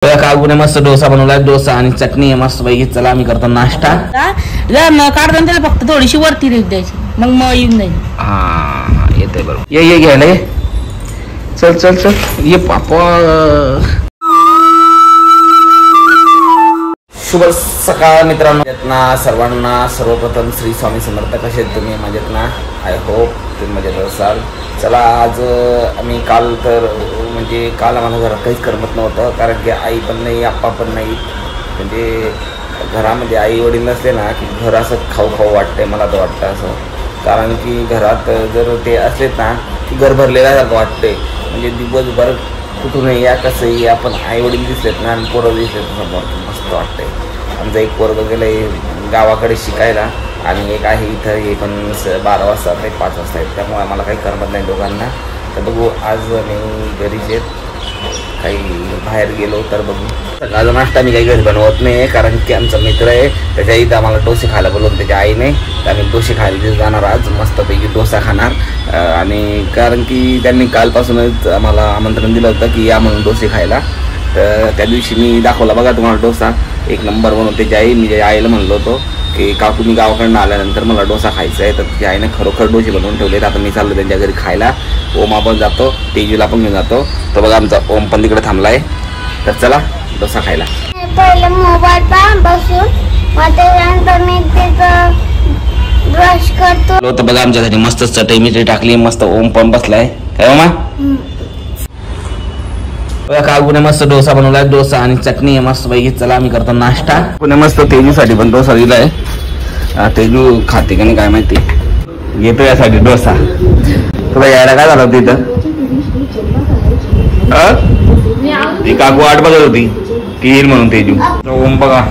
काकूने मस्त डोसा बनवलाय, डोसा आणि चटणी आहे मस्त पैकी. चला आम्ही करतो नाश्ता. काढताना त्याला फक्त थोडीशी वरती रेट द्यायची, मग येऊन जाईल. हा येते बरोबर. ये घ्यायला ये. चल चल चल ये पापा. शुभ सकाळ मित्रांनो. सर्वांना सर्वप्रथम श्री स्वामी समर्थ. कसे तुम्ही? मजेत ना? आय होप तुम्ही मजेत असाल. चला आज आम्ही काल आम्हाला घरात काहीच करमत नव्हतं, कारण की आई पण नाही, आप्पा पण नाही. म्हणजे घरामध्ये आई वडील नसले ना की घर असं खाऊ खाऊ वाटते. मला तर वाटतं असं, कारण की घरात जर ते असलेत ना की घर भरलेल्यासारखं वाटते. म्हणजे दिवसभर कुठूनही या कसंही आपण आई वडील दिसलेत ना आणि पोरं दिसलेत समोर, मस्त वाटते. आमचं एक पोरगं गेलं आहे गावाकडे शिकायला आणि एक आहे इथं. हे पण 12 वाजता ते 5 वाजता आहेत, त्यामुळे आम्हाला काही करमत नाही दोघांना. तर बघू आज मी घरीच आहेत, काही बाहेर गेलो तर बघू. सकाळचा नाश्ता मी काही घरी बनवत नाही, कारण की आमचा मित्र आहे त्याच्या इथं आम्हाला डोसे खायला बोलवून त्याच्या आईने. तर आम्ही डोसे खायला जाणार आज, मस्तपैकी डोसा खाणार. आणि कारण की त्यांनी कालपासूनच आम्हाला आमंत्रण दिलं होतं की या म्हणून डोसे खायला. तर त्या दिवशी मी दाखवला बघा तुम्हाला डोसा, एक नंबर बनवून त्याची आई. मी आईला म्हणलो होतो की काकू मी गावाकडनं आल्यानंतर मला डोसा खायचा आहे. तर त्याच्या आईने खरोखर डोसे बनवून ठेवलेत. आता मी चाललो त्यांच्या घरी खायला. ओम आपण जातो, तेजूला पण घेऊन जातो. तर बघा आमचा ओम पण तिकडे थांबला आहे. तर चला डोसा खायला. पहिले मोबाईल पाहून बसून त्याच्यानंतर मी त्याचं ब्रश करतो. तर बघा आमच्यासाठी मस्त चटई मिठी टाकली, मस्त ओम पण बसलाय. काय ओमा? काकूने मस्त डोसा बनवलाय, डोसा आणि चटणी आहे मस्त पैकी. चला आम्ही करतो नाश्ता. पुणे मस्त तेजूसाठी पण डोसा दिलाय. तेजू खाते का नाही काय माहिती. येतो यासाठी डोसा. तुला यायला काय झालं तिथं? ती काकू वाट बघत होती की येईल म्हणून तेजू. ओम बघा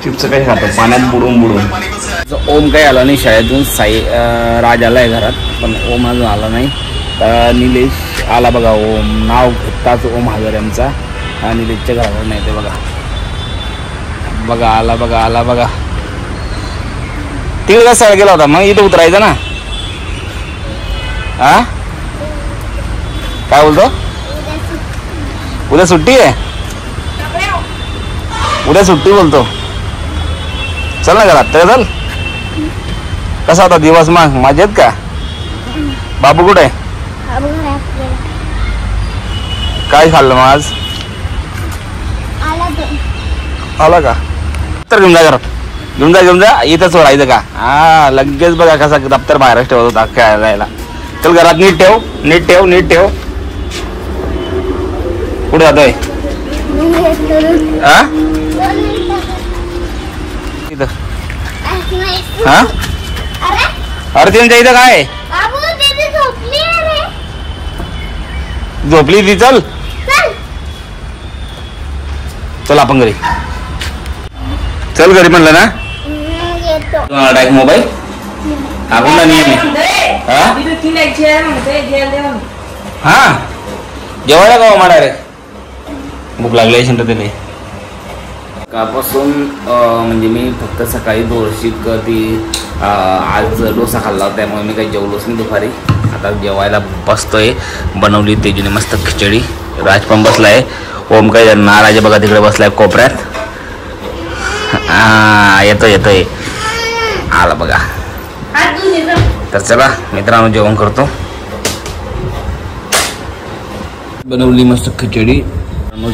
चिप्स काय खातो पाण्यात बुडून बुडून. ओम काही आला नाही शाळेतून. राज आलाय घरात, पण ओम अजून आला नाही. निलेश आला बघा. ओम नाव ताच ओम हजर यांचा. निलेशच्या घरावर नाही ते बघा. बघा आला बघा, आला बघा. तिकडे कसा गेला होता मग? इथं उतरायचं ना. हा काय बोलतो? उद्या सुट्टी आहे, उद्या सुट्टी बोलतो. चल ना घरात. तर चल. कसा होता दिवस मग? मजेत का? बाबू कुठे आहे? काय खाल्लं मग आज? आला का? तर घेऊन जा घरात. घेऊन जा इथंच राहायचं का? हा लगेच बघा कसा दप्तर बाहेरच ठेवत होता खेळायला. चल घरात नीट ठेव, नीट ठेव, नीट ठेव. कुठे जातोय? हा इथं. हा अरे त्यांच्या इथं काय झोपली ती? चल चल आपण घरी. चल घरी म्हणलं ना. डायरेक्ट मोबाईल आपण हा जेवायला का मा डायरेक्ट भूक लागली आहे त्याने. कालपासून म्हणजे मी फक्त सकाळी दोरशी ती आज डोसा खाल्ला, त्यामुळे मी काही जेवलोच नाही दुपारी. आता जेवायला बसतोय. बनवली तेजूने मस्त खिचडी. राज पण बसलाय. ओम काही नाराज बघा तिकडे बसलाय कोपऱ्यात. येतोय आला बघा. तर चला मित्रांनो जेवण करतो. बनवली मस्त खिचडी.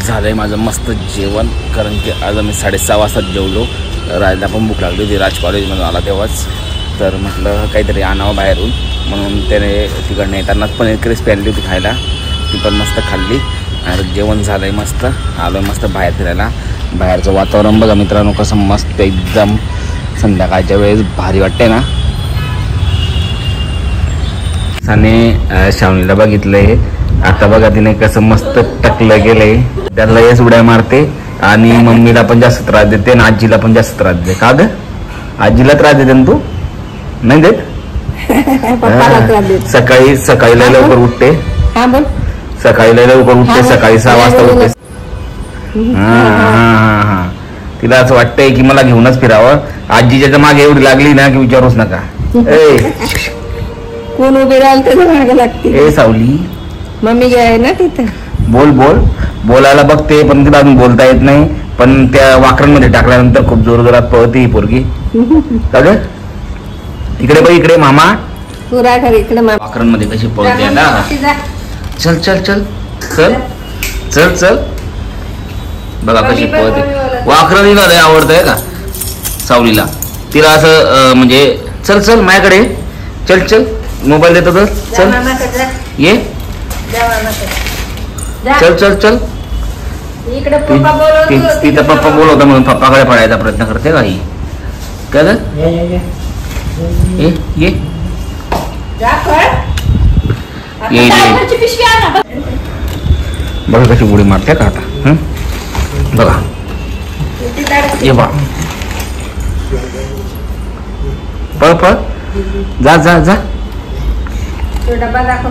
झालंय माझं मस्त जेवण, कारण की आज आम्ही 6:30 वाजता जेवलो. राजला पण भूक लागली होती, राज कॉलेजमधून आला तेव्हाच. तर म्हटलं काहीतरी आणावं बाहेरून, म्हणून त्याने तिकडनं येतानाच पनीर क्रिस्पी आणली होती खायला. ती पण मस्त खाल्ली. आणि जेवण झालंय मस्त. आलोय मस्त बाहेर फिरायला. बाहेरचं वातावरण बघा मित्रांनो कसं मस्त एकदम संध्याकाळच्या वेळेस भारी वाटते ना. साने श्रावणीला बघितलंय आता बघा तिने कसं मस्त टकलं गेलंय. त्याला येस उड्या मारते आणि मम्मीला पण जास्त त्रास देते आणि आजीला पण जास्त त्रास देते. का ग? आजीला त्रास देते ना तू? नाही देत? सकाळी लवकर उठते. सकाळी लवकर उठते, सकाळी 6 वाजता उठते. हा तिला असं वाटतंय की मला घेऊनच फिरावं. आजीच्या मागे एवढी लागली ना की विचारूच नका. कोण उभे राहिलं त्याच्या मागे लागते. ए सावली मम्मी आहे ना तिथं. बोल बोल. बोलायला बघते पण तिला अजून बोलता येत नाही, पण त्या वाकरांमध्ये टाकल्यानंतर खूप जोरजोरात पळते ही पोरगी. का ग? इकडे बघ, इकडे मामा इकडे वाकरांमध्ये कशी पळते ना. चल चल चल चल चल चल, बघा कशी पळते. वाकरं तिला लय आवडतंय का सावलीला, तिला असं म्हणजे चल चल माझ्याकडे, चल चल मोबाईल देतो तर चल ये, चल चल चल. तिथं पप्पा बोलवता म्हणून पप्पाकडे पडायचा प्रयत्न करते का ही. काय ये बघा कशी उडी मारते का आता. बघा ये बा, पळ पळ, जा जा जा. डबा दाखव.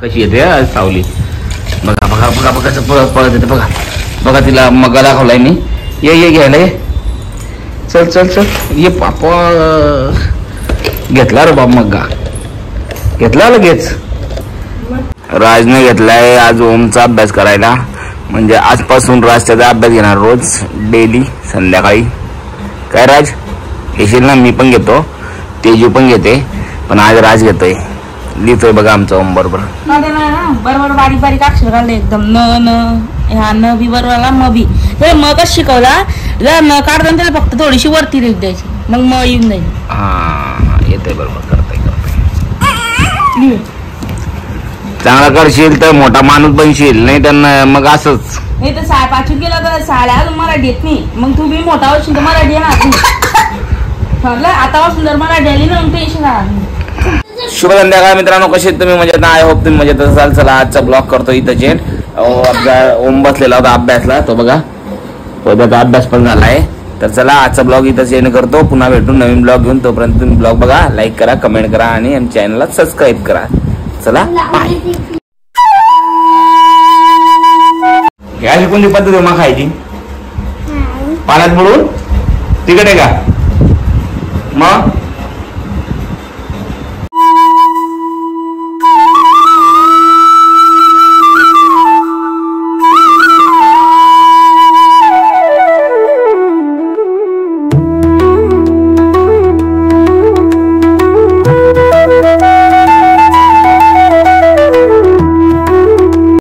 कशी येते सावली. बघा बघा बघा बघा कसं पळत पळत येते. बघा बघा तिला मग्गा दाखवलाय मी. ये ये घ्यायला ये, चल चल चल ये. पापा घेतला रे बाप मग्गा, घेतला लगेच. राजने घेतलाय आज ओमचा अभ्यास करायला. म्हणजे आजपासून राज त्याचा अभ्यास घेणार रोज डेली संध्याकाळी. काय राज येशील ना? मी पण घेतो, तेजू पण घेते, पण आज राज घेतोय. लिहितोय बघा आमचा ओम बरोबर बरोबर बारीक बारीक अक्षर घालले एकदम. न न ह्या न बी बरोबर म बी. म कस शिकवला, न काढताना त्याला फक्त थोडीशी वरती रेख द्यायची, मग म येऊन जाईल. हा येतोय बरोबर, करताय करताय. चांगला करशील तर मोठा माणूस बनशील, नाही त्यांना मग असंच. नाही तर 5वीत गेला तर साड्या अजून मराठी येत नाही, मग तू बी मोठा होशील तर मराठी येणार ठरलं. आतापासून जर मराठी आली ना मग टेन्शन राहणार. शुभ संध्याकाळ मित्रांनो, कसे तुम्ही मजेत ना? आय होप तुम्ही मजेत असाल. चला आजचा ब्लॉग करतो इथं चेंज. ओम बसलेला होता अभ्यासला, तो बघा त्याचा अभ्यास पण झालाय. तर चला आजचा ब्लॉग इथं चेंज करतो. पुन्हा भेटू नवीन ब्लॉग घेऊन. तोपर्यंत तुम्ही ब्लॉग बघा, लाईक करा, कमेंट करा आणि आमच्या चॅनलला सबस्क्राईब करा. चला बाय. या कोणती पद्धत आहे मग खायची? पाण्यात बुडून तिकडे का मग